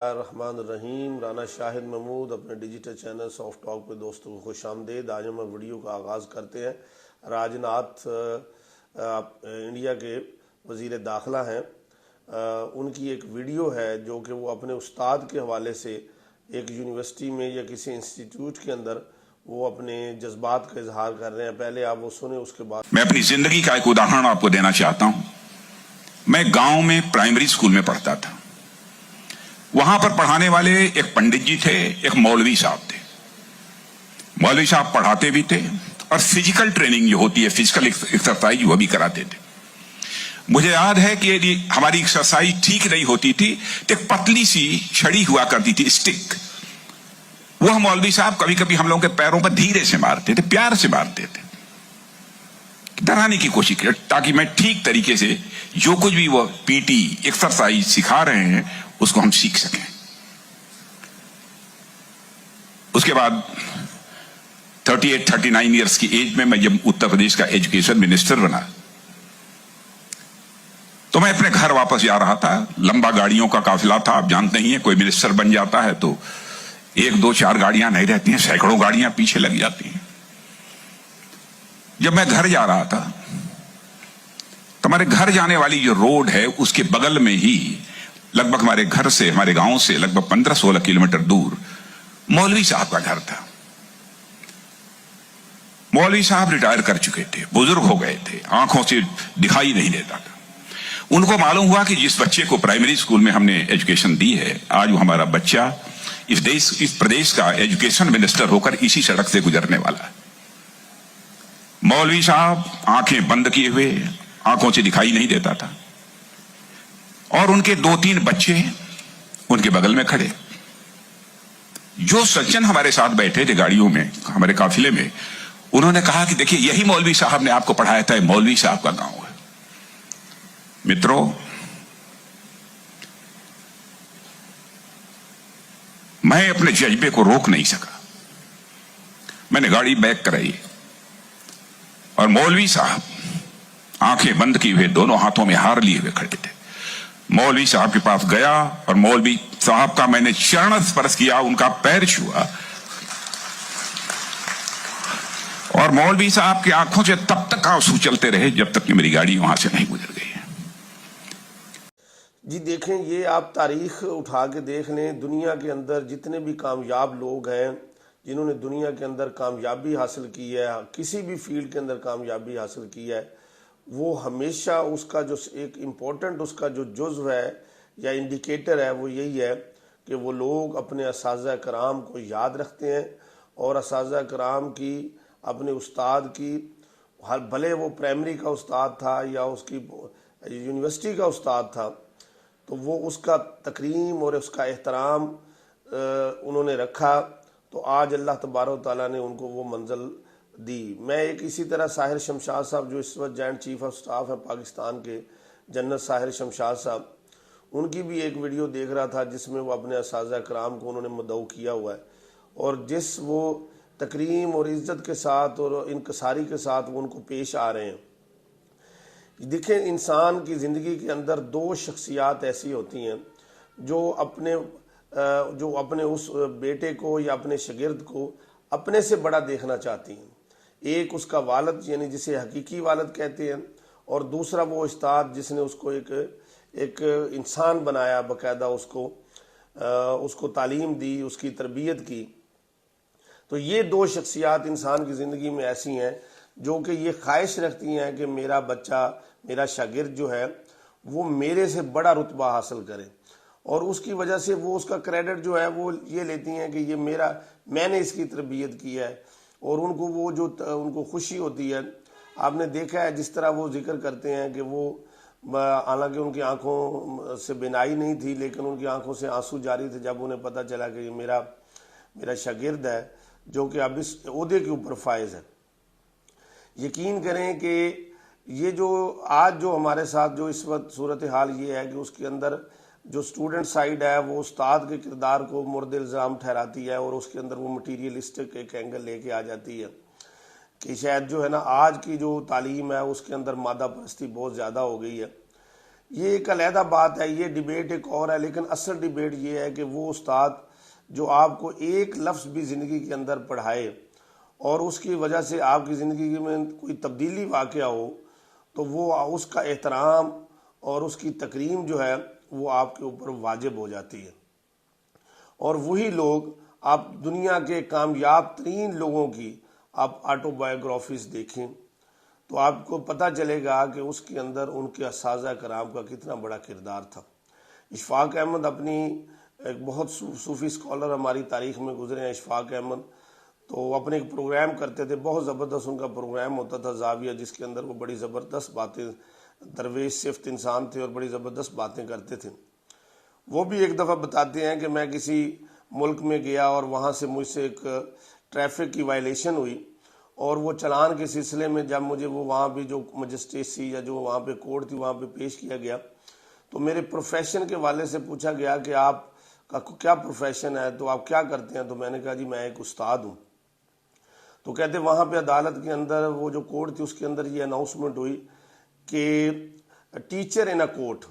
الرحمن الرحیم، رانا شاہد محمود اپنے ڈیجیٹل چینل سافٹ ٹاک پہ دوستوں کو خوش آمدید۔ آج ہم ویڈیو کا آغاز کرتے ہیں۔ راجناتھ انڈیا کے وزیر داخلہ ہیں، ان کی ایک ویڈیو ہے جو کہ وہ اپنے استاد کے حوالے سے ایک یونیورسٹی میں یا کسی انسٹیٹیوٹ کے اندر وہ اپنے جذبات کا اظہار کر رہے ہیں۔ پہلے آپ وہ سنیں، اس کے بعد میں اپنی زندگی کا ایک اداہرن آپ کو دینا چاہتا ہوں۔ میں گاؤں میں پرائمری اسکول میں پڑھتا تھا۔ وہاں پر پڑھانے والے ایک پنڈت جی تھے، ایک مولوی صاحب تھے۔ مولوی صاحب پڑھاتے بھی تھے اور فزیکل ٹریننگ جو ہوتی ہے، فزیکل ایکسرسائز، وہ بھی کراتے تھے۔ مجھے یاد ہے کہ ہماری ایکسرسائز ٹھیک نہیں ہوتی تھی تو ایک پتلی سی چھڑی ہوا کرتی تھی، اسٹک، وہ مولوی صاحب کبھی کبھی ہم لوگوں کے پیروں پر دھیرے سے مارتے تھے، پیار سے مارتے تھے، ڈرانے کی کوشش کی، تاکہ میں ٹھیک طریقے سے جو کچھ بھی وہ پی ٹی ایکسرسائز سکھا رہے ہیں اس کو ہم سیکھ سکیں۔ اس کے بعد 38-39 ایئرس کی ایج میں جب اتر پردیش کا ایجوکیشن منسٹر بنا تو میں اپنے گھر واپس جا رہا تھا۔ لمبا گاڑیوں کا قافلہ تھا، آپ جانتے ہی ہیں کوئی منسٹر بن جاتا ہے تو 1-2-4 گاڑیاں نہیں رہتی ہیں، سینکڑوں گاڑیاں پیچھے لگ جاتی ہیں۔ جب میں گھر جا رہا تھا تو ہمارے گھر جانے والی جو روڈ ہے اس کے بغل میں ہی لگ بھگ ہمارے گاؤں سے لگ بھگ 15-16 کلومیٹر دور مولوی صاحب کا گھر تھا۔ مولوی صاحب ریٹائر کر چکے تھے، بزرگ ہو گئے تھے، آنکھوں سے دکھائی نہیں دیتا تھا۔ ان کو معلوم ہوا کہ جس بچے کو پرائمری اسکول میں ہم نے ایجوکیشن دی ہے، آج وہ ہمارا بچہ اس پردیش کا ایجوکیشن منسٹر ہو کر اسی سڑک سے گزرنے والا ہے۔ مولوی صاحب آنکھیں بند کیے ہوئے، آنکھوں سے دکھائی نہیں دیتا تھا، اور ان کے 2-3 بچے ان کے بغل میں کھڑے۔ جو سجن ہمارے ساتھ بیٹھے تھے گاڑیوں میں، ہمارے قافلے میں، انہوں نے کہا کہ دیکھیے یہی مولوی صاحب نے آپ کو پڑھایا تھا، مولوی صاحب کا گاؤں ہے۔ مترو، میں اپنے جذبے کو روک نہیں سکا، میں نے گاڑی بیک کرائی اور مولوی صاحب آنکھیں بند کیے ہوئے، دونوں ہاتھوں میں ہار لیے ہوئے کھڑے تھے۔ مولوی صاحب کے پاس گیا اور مولوی صاحب کا میں نے چرن اسپرش کیا، ان کا پیر چھوا، اور مولوی صاحب کی آنکھوں سے تب تک آنسو چلتے رہے جب تک کہ میری گاڑی وہاں سے نہیں گزر گئی۔ جی دیکھیں، یہ آپ تاریخ اٹھا کے دیکھ لیں، دنیا کے اندر جتنے بھی کامیاب لوگ ہیں جنہوں نے دنیا کے اندر کامیابی حاصل کی ہے، کسی بھی فیلڈ کے اندر کامیابی حاصل کی ہے، وہ ہمیشہ اس کا جو ایک امپورٹنٹ اس کا جو جزو ہے یا انڈیکیٹر ہے وہ یہی ہے کہ وہ لوگ اپنے اساتذہ کرام کو یاد رکھتے ہیں، اور اساتذہ کرام کی، اپنے استاد کی، بھلے وہ پرائمری کا استاد تھا یا اس کی یونیورسٹی کا استاد تھا، تو وہ اس کا تکریم اور اس کا احترام انہوں نے رکھا، تو آج اللہ تبارک و تعالیٰ نے ان کو وہ منزل دی۔ میں ایک اسی طرح ساحر شمشاد صاحب جو اس وقت جوائنٹ چیف آف سٹاف ہے پاکستان کے، جنرل ساحر شمشاد صاحب، ان کی بھی ایک ویڈیو دیکھ رہا تھا جس میں وہ اپنے اساتذہ کرام کو انہوں نے مدعو کیا ہوا ہے، اور جس وہ تکریم اور عزت کے ساتھ اور انکساری کے ساتھ وہ ان کو پیش آ رہے ہیں۔ دیکھیں، انسان کی زندگی کے اندر 2 شخصیات ایسی ہوتی ہیں جو اپنے اس بیٹے کو یا اپنے شاگرد کو اپنے سے بڑا دیکھنا چاہتی ہیں۔ ایک اس کا والد، یعنی جسے حقیقی والد کہتے ہیں، اور دوسرا وہ استاد جس نے اس کو ایک انسان بنایا، باقاعدہ اس کو تعلیم دی، اس کی تربیت کی۔ تو یہ 2 شخصیات انسان کی زندگی میں ایسی ہیں جو کہ یہ خواہش رکھتی ہیں کہ میرا بچہ، میرا شاگرد جو ہے وہ میرے سے بڑا رتبہ حاصل کرے، اور اس کی وجہ سے وہ اس کا کریڈٹ جو ہے وہ یہ لیتی ہیں کہ یہ میں نے اس کی تربیت کی ہے، اور ان کو وہ جو ان کو خوشی ہوتی ہے۔ آپ نے دیکھا ہے جس طرح وہ ذکر کرتے ہیں کہ وہ، حالانکہ ان کی آنکھوں سے بینائی نہیں تھی لیکن ان کی آنکھوں سے آنسو جاری تھے جب انہیں پتہ چلا کہ یہ میرا شاگرد ہے جو کہ اب اس عہدے کے اوپر فائز ہے۔ یقین کریں کہ یہ جو آج جو ہمارے ساتھ جو اس وقت صورتحال یہ ہے کہ اس کے اندر جو اسٹوڈنٹ سائیڈ ہے وہ استاد کے کردار کو مورد الزام ٹھہراتی ہے، اور اس کے اندر وہ مٹیریلسٹک ایک اینگل لے کے آ جاتی ہے کہ شاید جو ہے نا آج کی جو تعلیم ہے اس کے اندر مادہ پرستی بہت زیادہ ہو گئی ہے۔ یہ ایک علیحدہ بات ہے، یہ ڈیبیٹ ایک اور ہے، لیکن اصل ڈیبیٹ یہ ہے کہ وہ استاد جو آپ کو ایک لفظ بھی زندگی کے اندر پڑھائے اور اس کی وجہ سے آپ کی زندگی میں کوئی تبدیلی واقع ہو، تو وہ اس کا احترام اور اس کی تکریم جو ہے وہ آپ کے اوپر واجب ہو جاتی ہے۔ اور وہی لوگ، آپ دنیا کے کامیاب ترین لوگوں کی آپ آٹو بایوگرافیز دیکھیں تو آپ کو پتہ چلے گا کہ اس کے اندر ان کے اساتذہ کرام کا کتنا بڑا کردار تھا۔ اشفاق احمد اپنی ایک بہت صوفی اسکالر ہماری تاریخ میں گزرے ہیں، اشفاق احمد، تو وہ اپنے ایک پروگرام کرتے تھے، بہت زبردست ان کا پروگرام ہوتا تھا زاویہ، جس کے اندر وہ بڑی زبردست باتیں، درویش صفت انسان تھے اور بڑی زبردست باتیں کرتے تھے۔ وہ بھی ایک دفعہ بتاتے ہیں کہ میں کسی ملک میں گیا اور وہاں سے مجھ سے ایک ٹریفک کی وائلیشن ہوئی، اور وہ چلان کے سلسلے میں جب مجھے وہ وہاں بھی جو مجسٹریسی یا جو وہاں پہ کورٹ تھی وہاں پہ پیش کیا گیا، تو میرے پروفیشن کے والے سے پوچھا گیا کہ آپ کا کیا پروفیشن ہے، تو آپ کیا کرتے ہیں؟ تو میں نے کہا جی میں ایک استاد ہوں۔ تو کہتے وہاں پہ عدالت کے اندر وہ جو کورٹ تھی اس کے اندر یہ اناؤنسمنٹ ہوئی کہ ٹیچر ان اے کورٹ،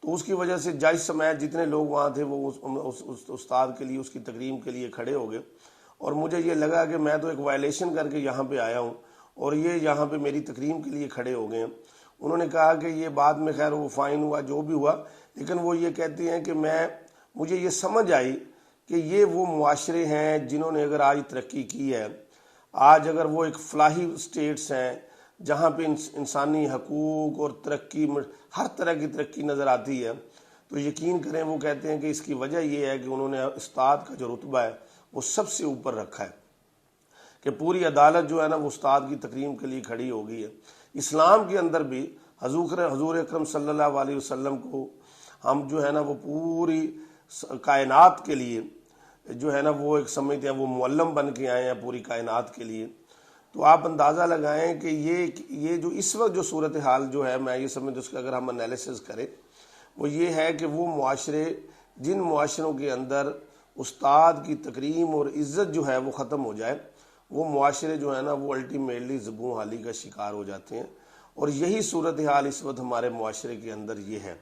تو اس کی وجہ سے جج سمیت جتنے لوگ وہاں تھے وہ اس استاد کے لیے، اس کی تکریم کے لیے کھڑے ہو گئے، اور مجھے یہ لگا کہ میں تو ایک وائلیشن کر کے یہاں پہ آیا ہوں اور یہ یہاں پہ میری تکریم کے لیے کھڑے ہو گئے ہیں۔ انہوں نے کہا کہ یہ بعد میں خیر وہ فائن ہوا جو بھی ہوا، لیکن وہ یہ کہتے ہیں کہ مجھے یہ سمجھ آئی کہ یہ وہ معاشرے ہیں جنہوں نے اگر آج ترقی کی ہے، آج اگر وہ ایک فلاحی اسٹیٹس ہیں جہاں پہ انسانی حقوق اور ترقی، ہر طرح کی ترقی نظر آتی ہے، تو یقین کریں وہ کہتے ہیں کہ اس کی وجہ یہ ہے کہ انہوں نے استاد کا جو رتبہ ہے وہ سب سے اوپر رکھا ہے، کہ پوری عدالت جو ہے نا وہ استاد کی تکریم کے لیے کھڑی ہو گئی ہے۔ اسلام کے اندر بھی حضور اکرم صلی اللہ علیہ وسلم کو ہم جو ہے نا وہ پوری کائنات کے لیے جو ہے نا وہ ایک سمجھتے ہیں وہ معلم بن کے آئے ہیں پوری کائنات کے لیے۔ تو آپ اندازہ لگائیں کہ یہ جو اس وقت جو صورتحال جو ہے، میں یہ سمجھتا ہوں اس کا اگر ہم انالیسس کریں وہ یہ ہے کہ وہ معاشرے جن معاشروں کے اندر استاد کی تکریم اور عزت جو ہے وہ ختم ہو جائے، وہ معاشرے جو ہے نا وہ الٹیمیٹلی زبوں حالی کا شکار ہو جاتے ہیں، اور یہی صورتحال اس وقت ہمارے معاشرے کے اندر یہ ہے۔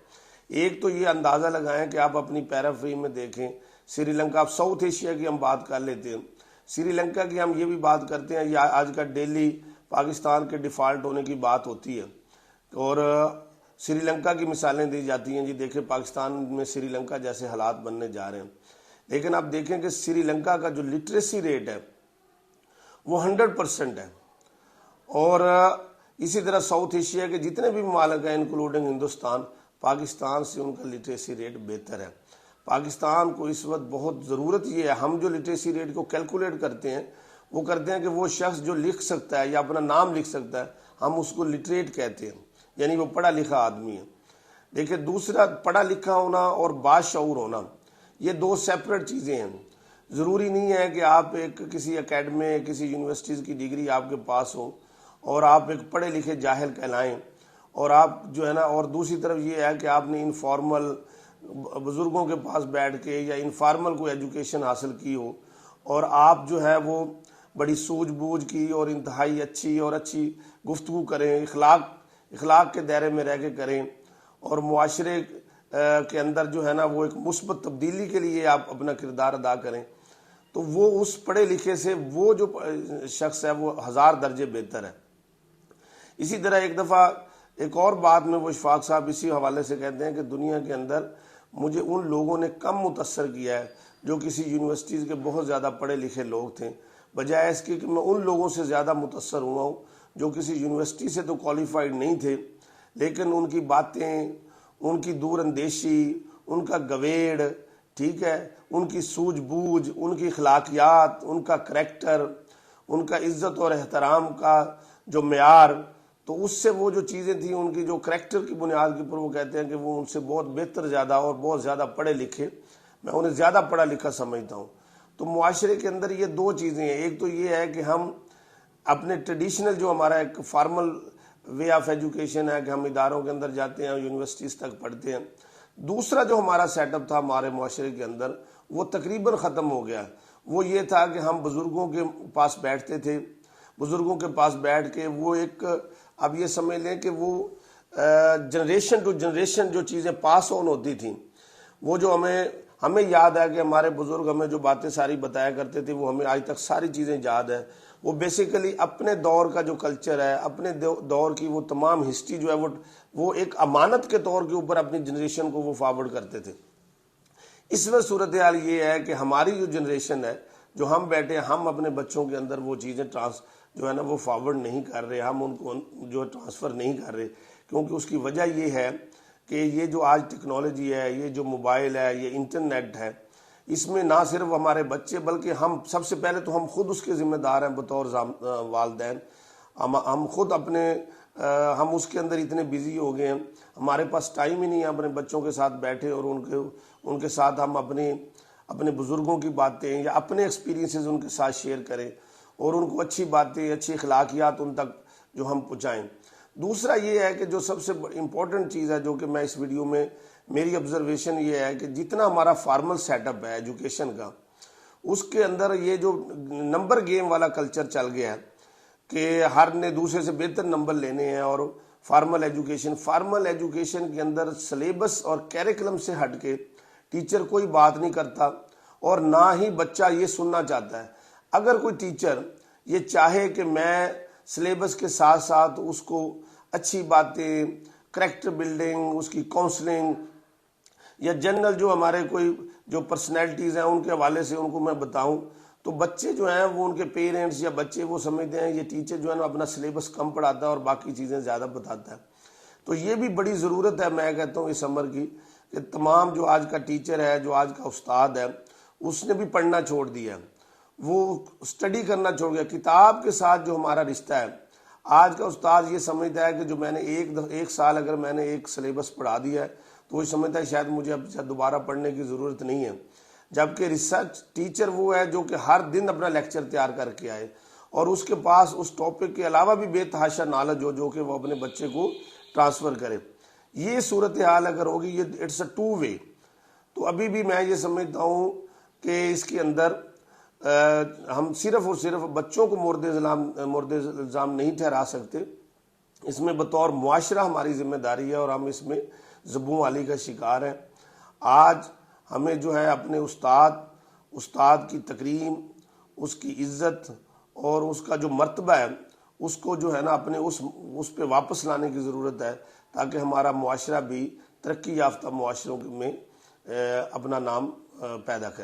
ایک تو یہ اندازہ لگائیں کہ آپ اپنی پیرافری میں دیکھیں سری لنکا، آپ ساؤتھ ایشیا کی ہم بات کر لیتے ہیں، سری لنکا کی ہم یہ بھی بات کرتے ہیں، یا آج کا ڈیلی پاکستان کے ڈیفالٹ ہونے کی بات ہوتی ہے، اور سری لنکا کی مثالیں دی جاتی ہیں، جی دیکھیں پاکستان میں سری لنکا جیسے حالات بننے جا رہے ہیں، لیکن آپ دیکھیں کہ سری لنکا کا جو لٹریسی ریٹ ہے وہ 100% ہے، اور اسی طرح ساؤتھ ایشیا کے جتنے بھی ممالک ہیں انکلوڈنگ ہندوستان، پاکستان سے ان کا لٹریسی ریٹ بہتر ہے۔ پاکستان کو اس وقت بہت ضرورت یہ ہے، ہم جو لٹریسی ریٹ کو کیلکولیٹ کرتے ہیں وہ کرتے ہیں کہ وہ شخص جو لکھ سکتا ہے یا اپنا نام لکھ سکتا ہے ہم اس کو لٹریٹ کہتے ہیں، یعنی وہ پڑھا لکھا آدمی ہے۔ دیکھیں دوسرا، پڑھا لکھا ہونا اور باشعور ہونا یہ دو سیپریٹ چیزیں ہیں۔ ضروری نہیں ہے کہ آپ ایک کسی اکیڈمی، کسی یونیورسٹیز کی ڈگری آپ کے پاس ہو اور آپ ایک پڑھے لکھے جاہل کہلائیں، اور آپ جو ہے نا، اور دوسری طرف یہ ہے کہ آپ نے انفارمل بزرگوں کے پاس بیٹھ کے یا انفارمل کوئی ایجوکیشن حاصل کی ہو، اور آپ جو ہے وہ بڑی سوجھ بوجھ کی اور انتہائی اچھی گفتگو کریں، اخلاق کے دائرے میں رہ کے کریں، اور معاشرے کے اندر جو ہے نا وہ ایک مثبت تبدیلی کے لیے آپ اپنا کردار ادا کریں، تو وہ اس پڑھے لکھے سے وہ جو شخص ہے وہ 1000 درجے بہتر ہے۔ اسی طرح ایک دفعہ ایک اور بات میں وہ اشفاق صاحب اسی حوالے سے کہتے ہیں کہ دنیا کے اندر مجھے ان لوگوں نے کم متاثر کیا ہے جو کسی یونیورسٹیز کے بہت زیادہ پڑھے لکھے لوگ تھے، بجائے اس کے کہ میں ان لوگوں سے زیادہ متاثر ہوا ہوں جو کسی یونیورسٹی سے تو کوالیفائڈ نہیں تھے، لیکن ان کی باتیں، ان کی دور اندیشی، ان کا گویڑ، ٹھیک ہے، ان کی سوجھ بوجھ، ان کی اخلاقیات، ان کا کریکٹر، ان کا عزت اور احترام کا جو معیار، تو اس سے وہ جو چیزیں تھیں ان کی جو کریکٹر کی بنیاد کے اوپر وہ کہتے ہیں کہ وہ ان سے بہت بہتر زیادہ اور بہت زیادہ پڑھے لکھے، میں انہیں زیادہ پڑھا لکھا سمجھتا ہوں۔ تو معاشرے کے اندر یہ دو چیزیں ہیں، ایک تو یہ ہے کہ ہم اپنے ٹریڈیشنل جو ہمارا ایک فارمل وے آف ایجوکیشن ہے کہ ہم اداروں کے اندر جاتے ہیں، یونیورسٹیز تک پڑھتے ہیں، دوسرا جو ہمارا سیٹ اپ تھا ہمارے معاشرے کے اندر وہ تقریباً ختم ہو گیا۔ وہ یہ تھا کہ ہم بزرگوں کے پاس بیٹھتے تھے، بزرگوں کے پاس بیٹھ کے وہ ایک، اب یہ سمجھ لیں کہ وہ جنریشن ٹو جنریشن جو چیزیں پاس آن ہوتی تھیں، وہ جو ہمیں یاد ہے کہ ہمارے بزرگ ہمیں جو باتیں ساری بتایا کرتے تھے، وہ ہمیں آج تک ساری چیزیں یاد ہیں. وہ بیسیکلی اپنے دور کا جو کلچر ہے، اپنے دور کی وہ تمام ہسٹری جو ہے وہ ایک امانت کے طور کے اوپر اپنی جنریشن کو وہ فارورڈ کرتے تھے. اس وقت صورتحال یہ ہے کہ ہماری جو جنریشن ہے، جو ہم بیٹھے ہیں، ہم اپنے بچوں کے اندر وہ چیزیں جو ہے نا وہ فارورڈ نہیں کر رہے، ہم ان کو جو ٹرانسفر نہیں کر رہے. کیونکہ اس کی وجہ یہ ہے کہ یہ جو آج ٹیکنالوجی ہے، یہ جو موبائل ہے، یہ انٹرنیٹ ہے، اس میں نہ صرف ہمارے بچے بلکہ ہم سب سے پہلے تو ہم خود اس کے ذمہ دار ہیں بطور والدین. ہم خود ہم اس کے اندر اتنے بیزی ہو گئے ہیں، ہمارے پاس ٹائم ہی نہیں ہے اپنے بچوں کے ساتھ بیٹھے اور ان کے ساتھ ہم اپنے بزرگوں کی باتیں یا اپنے ایکسپیرینسز ان کے ساتھ شیئر کریں اور ان کو اچھی باتیں، اچھی اخلاقیات ان تک جو ہم پہنچائیں. دوسرا یہ ہے کہ جو سب سے امپورٹنٹ چیز ہے جو کہ میں اس ویڈیو میں میری آبزرویشن یہ ہے کہ جتنا ہمارا فارمل سیٹ اپ ہے ایجوکیشن کا، اس کے اندر یہ جو نمبر گیم والا کلچر چل گیا ہے کہ ہر نے دوسرے سے بہتر نمبر لینے ہیں. اور فارمل ایجوکیشن کے اندر سلیبس اور کیریکلم سے ہٹ کے ٹیچر کوئی بات نہیں کرتا اور نہ ہی بچہ یہ سننا چاہتا ہے. اگر کوئی ٹیچر یہ چاہے کہ میں سلیبس کے ساتھ ساتھ اس کو اچھی باتیں، کریکٹر بلڈنگ، اس کی کاؤنسلنگ یا جنرل جو ہمارے کوئی جو پرسنالٹیز ہیں ان کے حوالے سے ان کو میں بتاؤں، تو بچے جو ہیں وہ ان کے پیرنٹس یا بچے وہ سمجھتے ہیں یہ ٹیچر جو ہے نا اپنا سلیبس کم پڑھاتا ہے اور باقی چیزیں زیادہ بتاتا ہے. تو یہ بھی بڑی ضرورت ہے میں کہتا ہوں اس عمر کی کہ تمام جو آج کا ٹیچر ہے، جو آج کا استاد ہے، اس نے بھی پڑھنا چھوڑ دیا ہے، وہ اسٹڈی کرنا چھوڑ گیا. کتاب کے ساتھ جو ہمارا رشتہ ہے، آج کا استاد یہ سمجھتا ہے کہ جو میں نے ایک سال اگر میں نے ایک سلیبس پڑھا دیا ہے تو وہ سمجھتا ہے شاید مجھے اب دوبارہ پڑھنے کی ضرورت نہیں ہے. جبکہ ریسرچ ٹیچر وہ ہے جو کہ ہر دن اپنا لیکچر تیار کر کے آئے اور اس کے پاس اس ٹاپک کے علاوہ بھی بے تحاشا نالج ہو جو کہ وہ اپنے بچے کو ٹرانسفر کرے. یہ صورتحال اگر ہوگی، یہ اٹس اے ٹو وے. تو ابھی بھی میں یہ سمجھتا ہوں کہ اس کے اندر ہم صرف اور صرف بچوں کو مورد الزام نہیں ٹھہرا سکتے. اس میں بطور معاشرہ ہماری ذمہ داری ہے اور ہم اس میں زبوں والی کا شکار ہیں. آج ہمیں جو ہے اپنے استاد کی تکریم، اس کی عزت اور اس کا جو مرتبہ ہے اس کو جو ہے نا اپنے اس پہ واپس لانے کی ضرورت ہے تاکہ ہمارا معاشرہ بھی ترقی یافتہ معاشروں میں اپنا نام پیدا کرے.